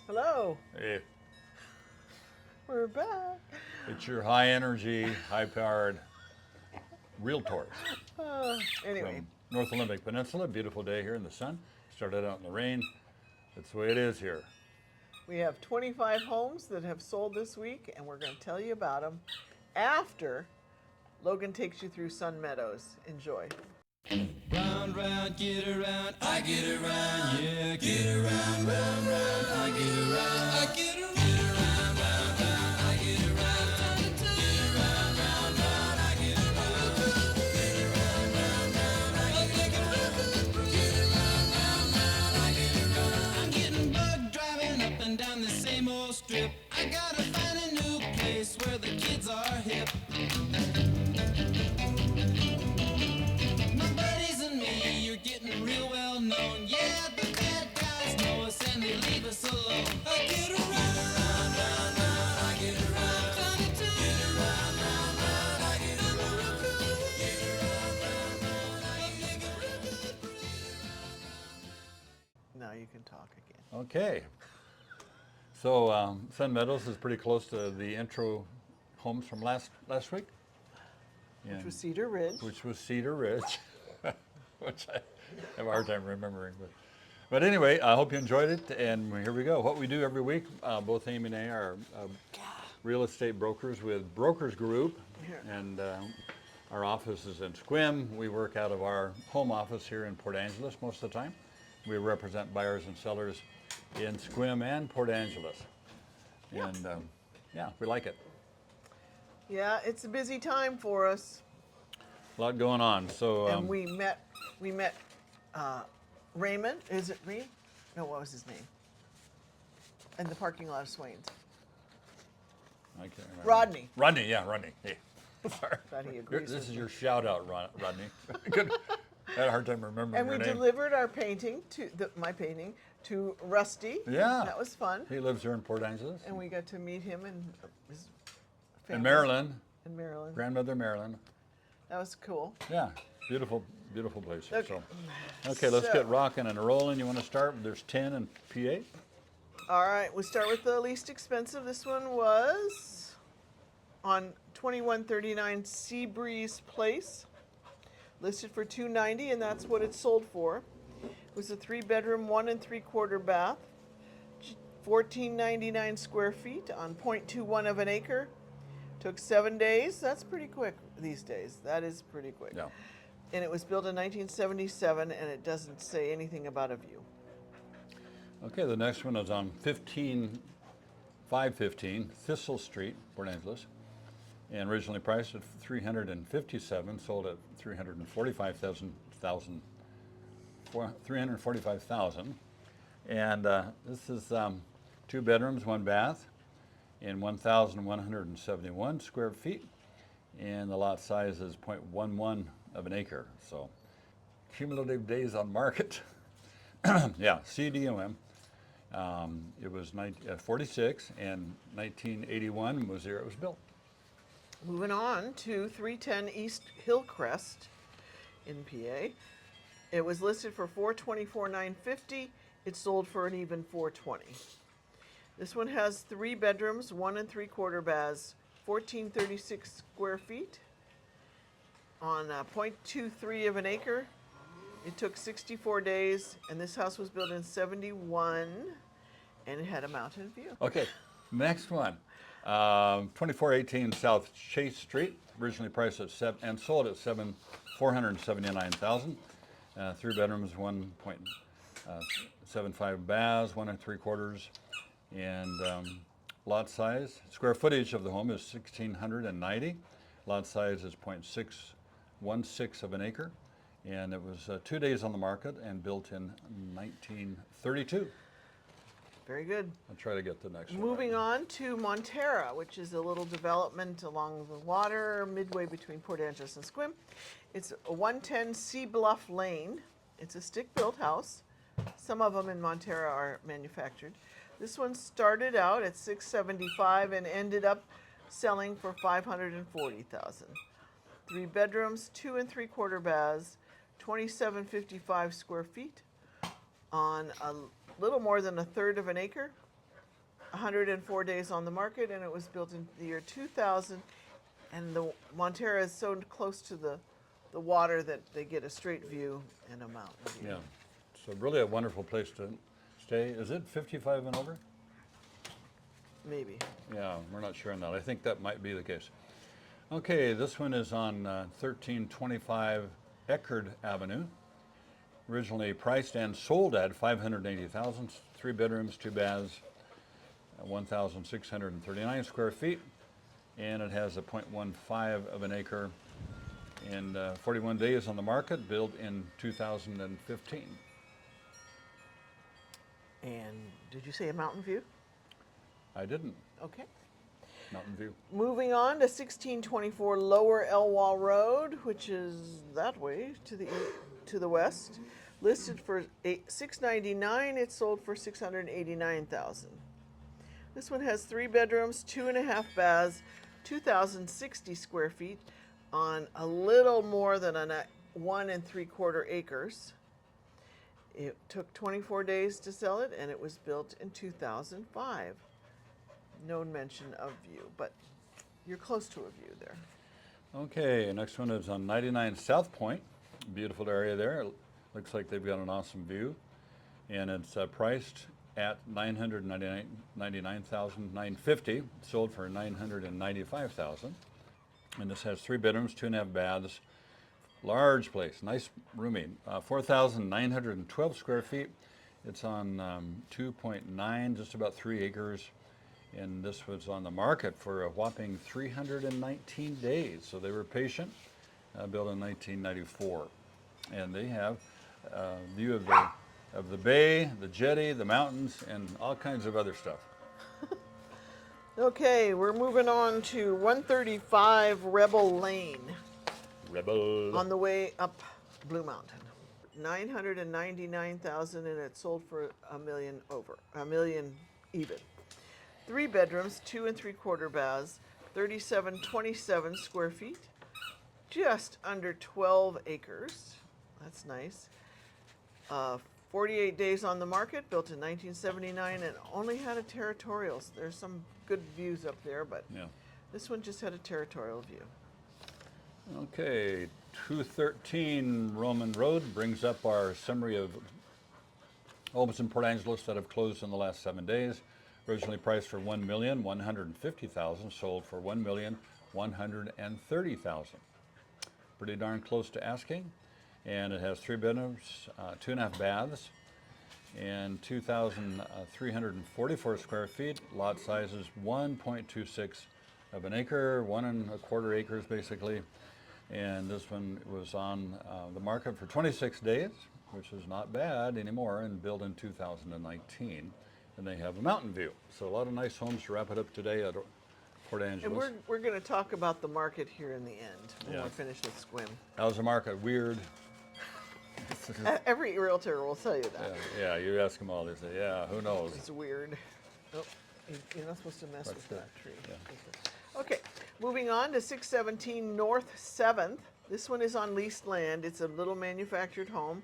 Hello, Hey, we're back. it's your high energy, high powered realtors Anyway, from North Olympic Peninsula. Beautiful day here in the sun. Started out in the rain. That's the way it is here. we have 25 homes that have sold this week, and we're going to tell you about them after Logan takes you through Sun Meadows. Enjoy. Round, round, get around, I get around, yeah, get around, round, round, I get around, I get around, round, round, I get around, get around, round, round, I get around, get around, round, round, I get around, get around, round, round, I get around. I'm getting bugged driving up and down the same old strip. I gotta find a new place where the kids are hip. My buddies and me, you're getting real well known. Yeah, the bad guys know us and they leave us alone. I get around, round, round, round, I get around, get around, round, round, I get around, get around, round, round, I get around. Now you can talk again. Okay. So Sun Meadows is pretty close to the intro homes from last week. Which was Cedar Ridge. Which was Cedar Ridge, which I have a hard time remembering. But anyway, I hope you enjoyed it. And here we go. What we do every week, both Amy and I are real estate brokers with Brokers Group. Here. And our office is in Sequim. We work out of our home office here in Port Angeles most of the time. We represent buyers and sellers in Sequim and Port Angeles. Yeah. And yeah, we like it. Yeah, it's a busy time for us. A lot going on. So And we met Raymond. Is it Reed? No, what was his name? In the parking lot of Swain's. I can't remember. Rodney. Rodney, yeah, Rodney. Hey. Sorry. Glad he agrees This with is me. your shout out, Rodney. Good. I had a hard time remembering And your we name. delivered our painting my painting to Rusty. Yeah. That was fun. He lives here in Port Angeles. And we got to meet him and his family. And Maryland, In Maryland. grandmother Maryland. That was cool. Yeah, beautiful place here. Okay. Okay, let's So- get rocking and rolling. You want to start? There's 10 in PA. All right, we start with the least expensive. This one was on 2139 Seabreeze Place, listed for $290, and that's what it sold for. It was a 3-bedroom, 1 3/4 bath, 1499 square feet on 0.21 of an acre. Took 7 days. That's pretty quick these days. That is pretty quick. Yeah. And it was built in 1977, and it doesn't say anything about a view. Okay, the next one is on 515 Thistle Street, Port Angeles, and originally priced at $357, sold at $345,000. And this is 2 bedrooms, 1 bath, and 1,171 square feet, and the lot size is 0.11 of an acre. So, cumulative days on market. Yeah, CDOM. It was 46, and 1981 was the year it was built. Moving on to 310 East Hillcrest in PA. It was listed for $424,950. It sold for an even $420. This one has 3 bedrooms, 1 3/4 baths, 1436 square feet on 0.23 of an acre. It took 64 days, and this house was built in 71, and it had a mountain view. Okay, next one. 2418 South Chase Street, originally priced at and sold at $479,000. 3 bedrooms, 1.75 baths, 1 3/4, and lot size. Square footage of the home is 1,690. Lot size is 0.616 of an acre, and it was 2 days on the market and built in 1932. Very good. I'll try to get the next one. Moving on to Montera, which is a little development along the water, midway between Port Angeles and Sequim. It's a 110 Sea Bluff Lane. It's a stick-built house. Some of them in Montera are manufactured. This one started out at $675 and ended up selling for $540,000. 3 bedrooms, 2 3/4 baths, 2,755 square feet on a little more than 1/3 of an acre. 104 days on the market, and it was built in the year 2000. And the Montera is so close to the water that they get a straight view and a mountain view. Yeah. So really a wonderful place to stay. Is it 55 and over? Maybe. Yeah, we're not sure on that. I think that might be the case. Okay, this one is on 1325 Eckerd Avenue. Originally priced and sold at $580,000. 3 bedrooms, 2 baths, 1,639 square feet, and it has a 0.15 of an acre and 41 days on the market, built in 2015. And did you say a mountain view? I didn't. Okay. Mountain View. Moving on to 1624 Lower Elwha Road, which is that way to the west. Listed for $699, it sold for $689,000. This one has 3 bedrooms, 2.5 baths, 2,060 square feet on a little more than 1 3/4 acres. It took 24 days to sell it, and it was built in 2005. No mention of view, but you're close to a view there. Okay, next one is on 99 South Point. Beautiful area there. It looks like they've got an awesome view, and it's priced at $999,950. Sold for $995,000. And this has 3 bedrooms, 2.5 baths. Large place, nice roomy. 4,912 square feet. It's on 2.9, just about 3 acres. And this was on the market for a whopping 319 days. So they were patient, built in 1994. And they have a view of the bay, the jetty, the mountains, and all kinds of other stuff. Okay, we're moving on to 135 Rebel Lane Rebel. on the way up Blue Mountain. $999,000, and it sold for $1 million even. 3 bedrooms, 2 3/4 baths, 3,727 square feet, just under 12 acres. That's nice. 48 days on the market, built in 1979, and only had a territorial. So there's some good views up there, but Yeah. this one just had a territorial view. Okay, 213 Roman Road brings up our summary of homes in Port Angeles that have closed in the last 7 days. Originally priced for $1,150,000, sold for $1,130,000. Pretty darn close to asking. And it has 3 bedrooms, 2.5 baths, and 2,344 square feet. Lot size is 1.26 of an acre, 1 1/4 acres basically. And this one was on the market for 26 days, which is not bad anymore, and built in 2019. And they have a mountain view. So a lot of nice homes to wrap it up today at Port Angeles. And we're going to talk about the market here in the end when Yeah. we're finished with Sequim. How's the market? Weird. Every realtor will tell you that. Yeah, you ask them all, they say, yeah, who knows? It's weird. Oh, you're not supposed to mess with good. that tree. Yeah. Okay, moving on to 617 North 7th. This one is on leased land. It's a little manufactured home.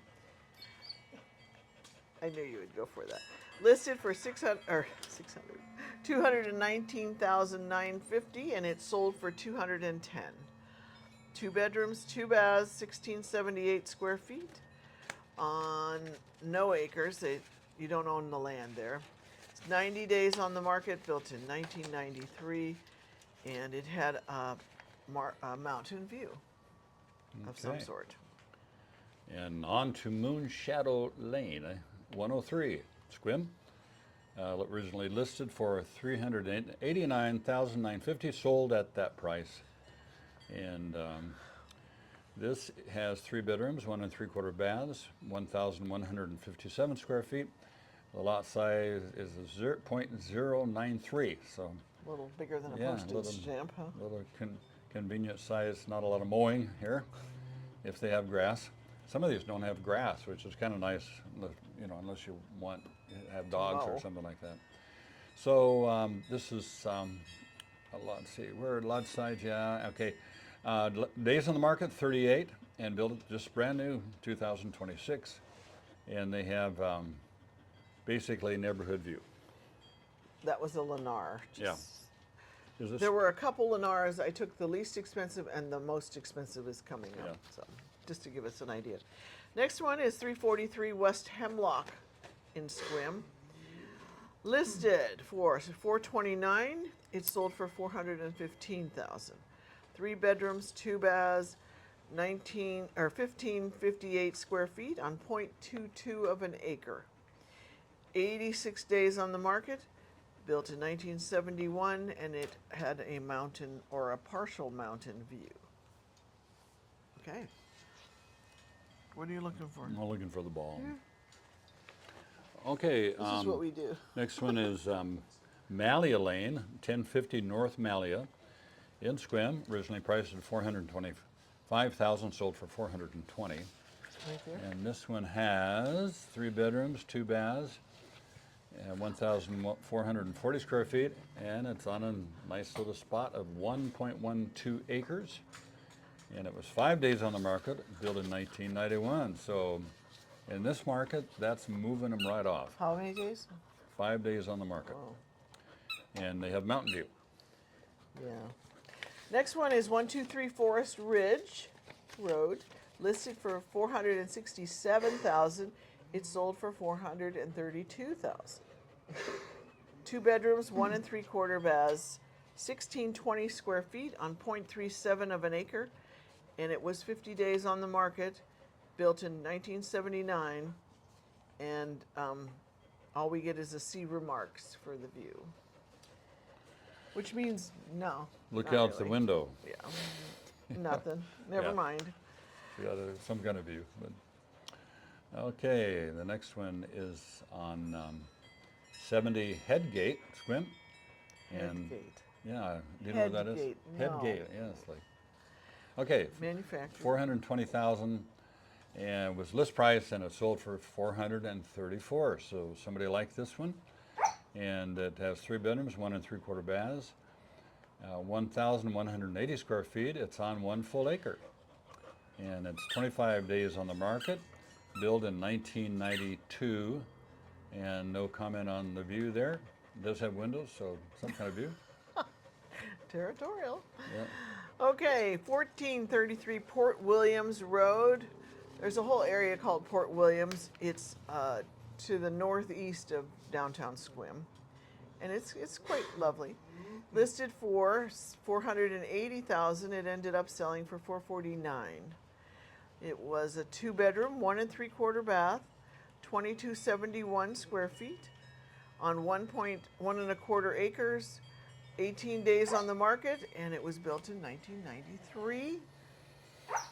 I knew you would go for that. Listed for 219,950, and it sold for 210. 2 bedrooms, 2 baths, 1,678 square feet on no acres. You don't own the land there. It's 90 days on the market, built in 1993, and it had a mountain view of some Okay. sort. And on to Moon Shadow Lane, 103, Sequim. Originally listed for $389,950, sold at that price. And this has 3 bedrooms, 1 3/4 baths, 1,157 square feet. The lot size is 0.093, so A little bigger than a Yeah, a postage little- stamp, huh? a little convenient size. Not a lot of mowing here, if they have grass. Some of these don't have grass, which is kind of nice, unless you have dogs or mow. something like that. So this is a lot. Let's see, where lot size? Yeah, okay. Days on the market 38, and built just brand new 2026, and they have basically neighborhood view. That was a Lennar. Yeah. Is this? There were a couple Lennars. I took the least expensive, and the most expensive is coming up. Yeah. So, just to give us an idea. Next one is 343 West Hemlock in Sequim. Listed for 429. It sold for 415,000. 3 bedrooms, 2 baths, 1558 square feet on 0.22 of an acre. 86 days on the market. Built in 1971, and it had a mountain or a partial mountain view. Okay. What are you looking for? I'm looking for the ball. Okay. This is what we do. Next one is Malia Lane, 1050 North Malia in Sequim. Originally priced at $425,000, sold for $420,000. Right there. And this one has 3 bedrooms, 2 baths, 1,440 square feet, and it's on a nice little spot of 1.12 acres. And it was 5 days on the market, built in 1991. So in this market, that's moving them right off. How many days? 5 days on the market. Oh, And they have Mountain View. yeah. Next one is 123 Forest Ridge Road, listed for 467,000. It sold for 432,000. 2 bedrooms, 1 3/4 baths, 1620 square feet on 0.37 of an acre, and it was 50 days on the market, built in 1979, and all we get is a C remarks for the view, which means no. Look not out the really. window. Yeah, nothing. Never Yeah. mind. You got some kind of view. But. Okay, the next one is on 70 Headgate, Sequim. And Headgate. yeah, do you know where that is? Headgate, no. Headgate, yes. Like, okay, Manufactured. 420,000, and was list price, and it sold for 434. So somebody liked this one, and it has 3 bedrooms, 1 3/4 baths, 1,180 square feet. It's on 1 full acre, and it's 25 days on the market. Built in 1992, and no comment on the view there. It does have windows, so some kind of view. Territorial. Yeah. Okay, 1433 Port Williams Road. There's a whole area called Port Williams. It's to the northeast of downtown Sequim, and it's quite lovely. Listed for 480,000. It ended up selling for 449. It was a 2 bedroom, 1 3/4 bath, 2271 square feet on 1.1 1/4 acres, 18 days on the market, and it was built in 1993.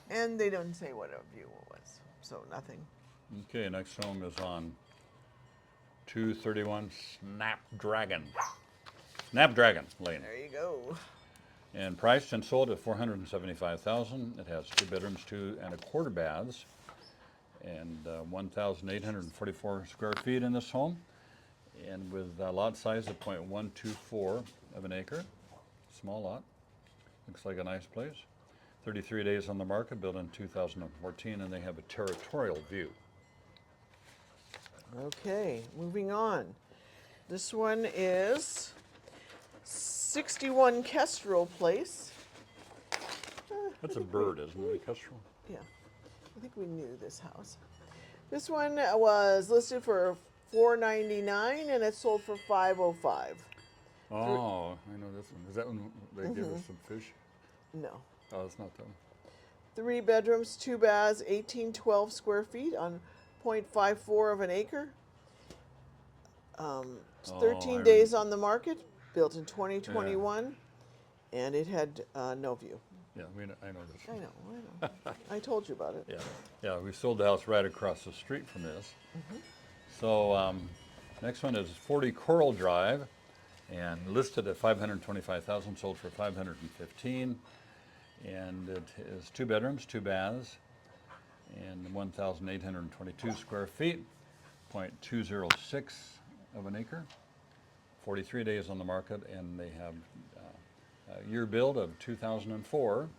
And they didn't say what a view it was, so nothing. Okay, next home is on 231 Snapdragon Lane. There you go. And priced and sold at $475,000. It has 2 bedrooms, 2 1/4 baths, and 1,844 square feet in this home, and with a lot size of 0.124 of an acre. Small lot. Looks like a nice place. 33 days on the market, built in 2014, and they have a territorial view. Okay, moving on. This one is 61 Kestrel Place. That's a bird, isn't it, a kestrel? Yeah, I think we knew this house. This one was listed for $499, and it sold for $505. Oh, I know this one. Is that when they give us some fish? No. Oh, it's not that one. 3 bedrooms, 2 baths, 1812 square feet on 0.54 of an acre. 13 I days on the market, built in 2021, and it had no view. Yeah, I know this I one. know. I told you about it. Yeah, we sold the house right across the street from this. So next one is 40 Coral Drive, and listed at $525,000, sold for $515,000, and it is 2 bedrooms, 2 baths, and 1,822 square feet, 0.206 of an acre. 43 days on the market, and they have a year build of 2004,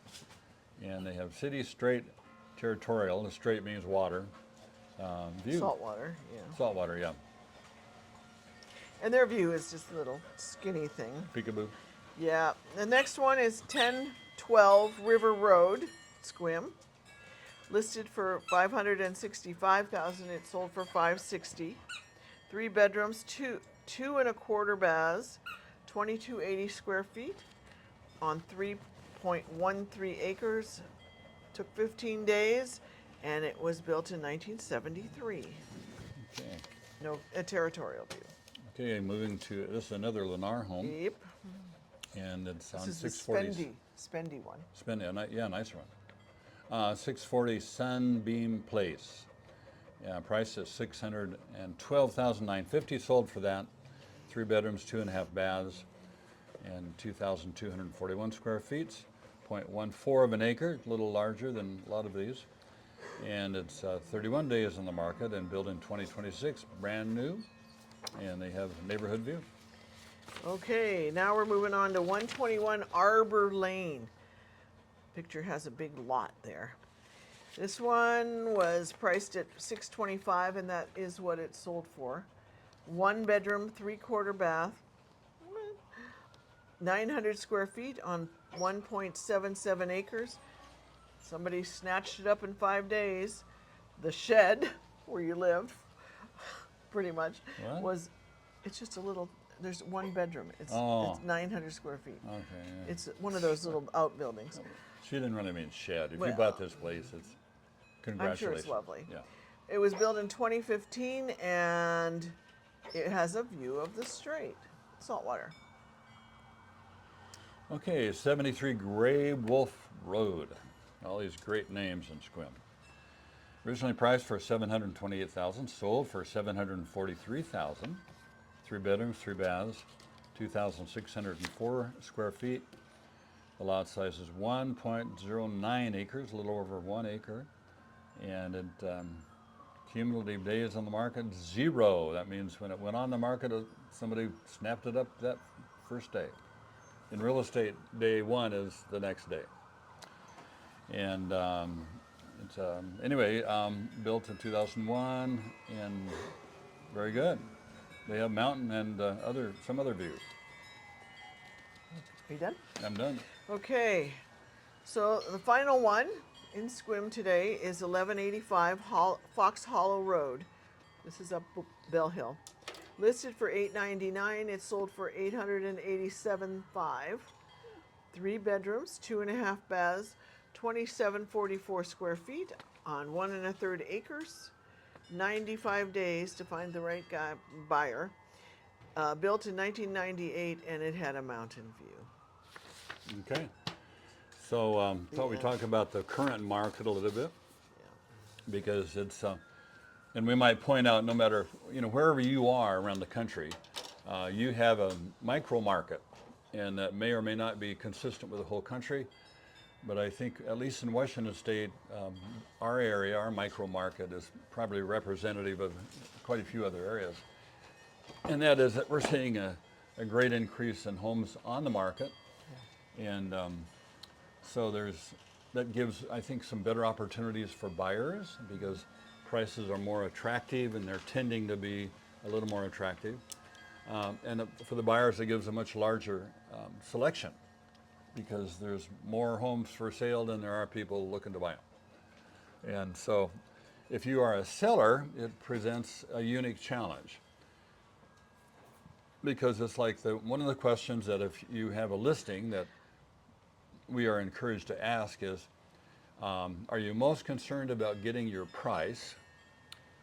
and they have city straight territorial. The straight means water. View. Saltwater, yeah. Saltwater, yeah. And their view is just a little skinny thing. Peekaboo. Yeah. The next one is 1012 River Road, Sequim. Listed for 565,000. It sold for 560. 3 bedrooms, two and a quarter baths, 2280 square feet on 3.13 acres. Took 15 days, and it was built in 1973. Okay. No, a territorial view. Okay, moving to, this is another Lennar home, Yep. and it's on This is the 640. spendy one. Yeah, nice one. 640 Sunbeam Place. Yeah, price is $612,950. Sold for that. 3 bedrooms, 2.5 baths, and 2,241 square feet. 0.14 of an acre, a little larger than a lot of these. And it's 31 days on the market and built in 2026, brand new. And they have neighborhood view. Okay, now we're moving on to 121 Arbor Lane. Picture has a big lot there. This one was priced at $625, and that is what it sold for. 1 bedroom, 3/4 bath, 900 square feet on 1.77 acres. Somebody snatched it up in 5 days. The shed where you live, pretty much, What? it's just a little, there's 1 bedroom. It's 900 square feet. Okay, yeah. It's one of those little outbuildings. She didn't really mean shed. If you Well, bought this place, it's I'm congratulations. sure it's lovely. Yeah. It was built in 2015, and it has a view of the strait, saltwater. Okay, 73 Gray Wolf Road. All these great names in Sequim. Originally priced for $728,000, sold for $743,000. 3 bedrooms, 3 baths, 2,604 square feet. The lot size is 1.09 acres, a little over 1 acre. And it, cumulative days on the market, 0. That means when it went on the market, somebody snapped it up that first day. In real estate, day 1 is the next day. And it's, anyway, built in 2001, and very good. They have mountain and some other views. Are you done? I'm done. Okay, so the final one in Sequim today is 1185 Fox Hollow Road. This is up Bell Hill. Listed for $899. It sold for $887,500. 3 bedrooms, 2.5 baths, 2744 square feet on 1 1/3 acres. 95 days to find the right buyer. Built in 1998, and it had a mountain view. Okay. So thought we'd talk about the current market a little bit, because it's, and we might point out, no matter, wherever you are around the country, you have a micro market, and that may or may not be consistent with the whole country. But I think, at least in Washington State, our area, our micro market, is probably representative of quite a few other areas. And that is that we're seeing a great increase in homes on the market. And so that gives, I think, some better opportunities for buyers, because prices are more attractive and they're tending to be a little more attractive. And for the buyers, it gives a much larger selection, because there's more homes for sale than there are people looking to buy them. And so if you are a seller, it presents a unique challenge, because it's like one of the questions that if you have a listing that we are encouraged to ask is, are you most concerned about getting your price,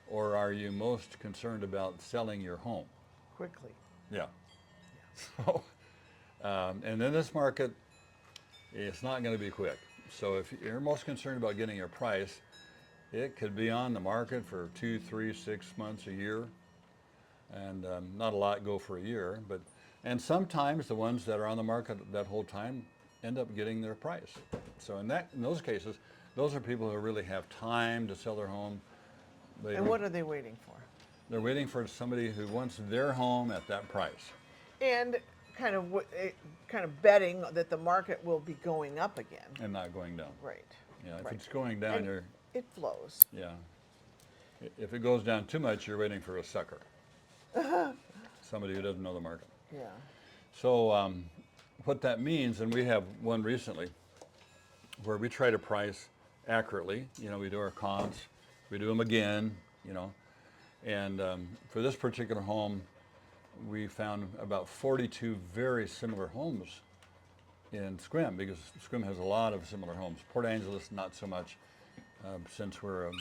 or are you most concerned about selling your home? Quickly. Yeah. So, and in this market, it's not going to be quick. So if you're most concerned about getting your price, it could be on the market for 2, 3, 6 months, a year, and not a lot go for a year. And sometimes the ones that are on the market that whole time end up getting their price. So in those cases, those are people who really have time to sell their home. And what are they waiting for? They're waiting for somebody who wants their home at that price. And kind of betting that the market will be going up again. And not going down. Right. Yeah, if right. it's going down, And it flows. yeah. If it goes down too much, you're waiting for a sucker. somebody who doesn't know the market. Yeah. So what that means, and we have one recently, where we try to price accurately. You know, we do our comps, we do them again, you know. And for this particular home, we found about 42 very similar homes in Sequim, because Sequim has a lot of similar homes. Port Angeles, not so much, since we're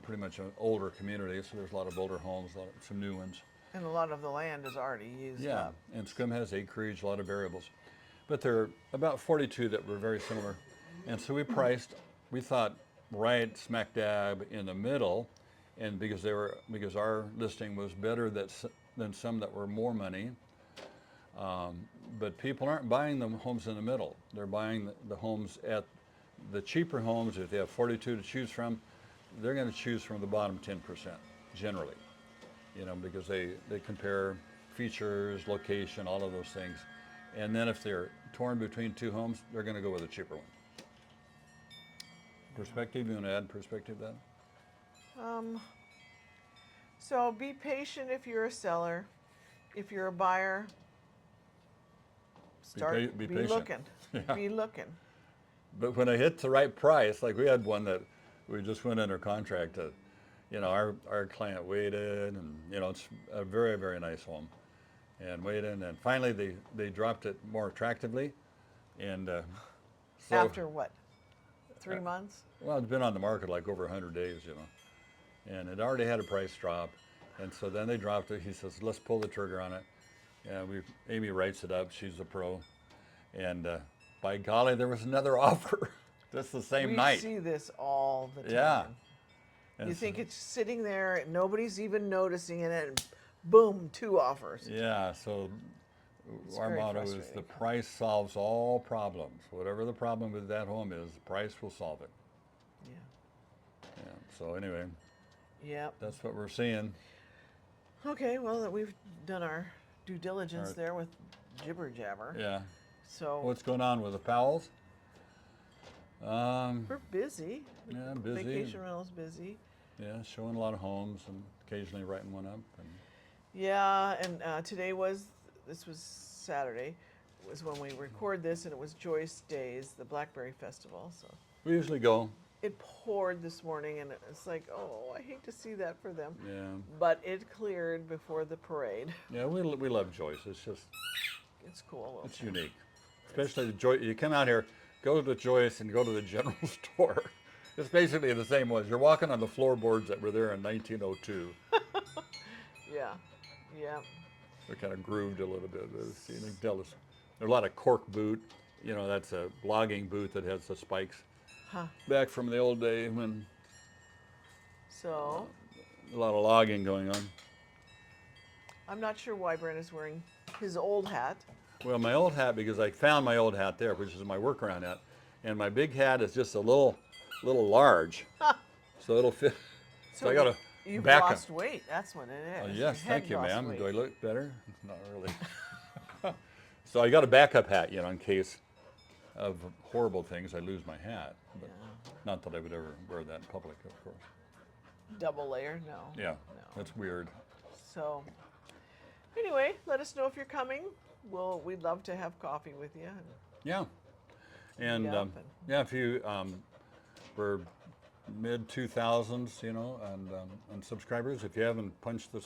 pretty much an older community, so there's a lot of older homes, some new ones. And a lot of the land is already used Yeah, up. and Sequim has acreage, a lot of variables. But there are about 42 that were very similar. And so we priced, we thought right smack dab in the middle, and because our listing was better than some that were more money. But people aren't buying the homes in the middle. They're buying the homes at the cheaper homes. If they have 42 to choose from, they're going to choose from the bottom 10% generally. You know, because they compare features, location, all of those things. And then if they're torn between two homes, they're going to go with a cheaper one. Perspective, you want to add perspective then? So be patient if you're a seller. If you're a buyer, Be patient. looking. Yeah. Be looking. But when it hits the right price, like we had one that we just went under contract to, you know, our client waited, and, you know, it's a very, very nice home, and waited, and finally they dropped it more attractively, and so, After what? 3 months? well, it's been on the market like over 100 days, you know, and it already had a price drop, and so then they dropped it. He says, let's pull the trigger on it, and Amy writes it up. She's a pro, and by golly, there was another offer just the same We night. see this all the time. Yeah. And You so- think it's sitting there, nobody's even noticing it, and boom, 2 offers. Yeah, so It's our very motto is frustrating. the price solves all problems. Whatever the problem with that home is, the price will solve it. Yeah. Yeah, so anyway, Yep. that's what we're seeing. Okay, well, we've done our due diligence Right. there with jibber jabber. Yeah. So What's going on with the Powells? we're busy. Yeah, busy. Vacation rental's busy. Yeah, showing a lot of homes and occasionally writing one up. And Yeah, and this was Saturday, was when we record this, and it was Joyce Days, the Blackberry Festival. So we usually go. it poured this morning, and it's like, oh, I hate to see that for them. Yeah. But it cleared before the parade. Yeah, we love Joyce. It's just, It's cool. it's unique. Especially the Joyce. You come out here, go to Joyce and go to the general store. It's basically the same ones. You're walking on the floorboards that were there in 1902. Yeah, yeah. They're kind of grooved a little bit. You can tell there's a lot of cork boot. You know, that's a logging boot that has the spikes. Huh. Back from the old day when So a lot of logging going on. I'm not sure why Brent is wearing his old hat. Well, my old hat, because I found my old hat there, which is my workaround hat, and my big hat is just a little large, so it'll fit. So I got to You've back up. lost weight. That's what it Oh, is. yes, Your thank head you, lost ma'am. weight. Do I look better? Not really. So I got a backup hat, you know, in case of horrible things, I lose my hat. But not that I would ever wear that in public, of course. Double layer? No. Yeah, No. that's weird. So, anyway, let us know if you're coming. We'd love to have coffee with you. Yeah, and Yep, yeah, if you were mid 2000s, you know, and subscribers, if you haven't punched the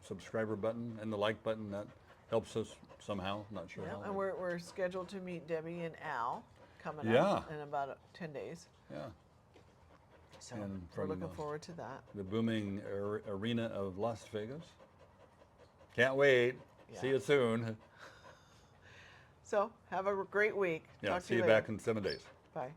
subscriber button and the like button, that helps us somehow. Not sure Yeah, how. and we're scheduled to meet Debbie and Al coming Yeah. up in about 10 days. Yeah, So And we're from, looking forward to that. the booming arena of Las Vegas. Can't wait. See Yeah. you soon. So have a great week. Yeah, Talk to see you later. back in 7 days. Bye.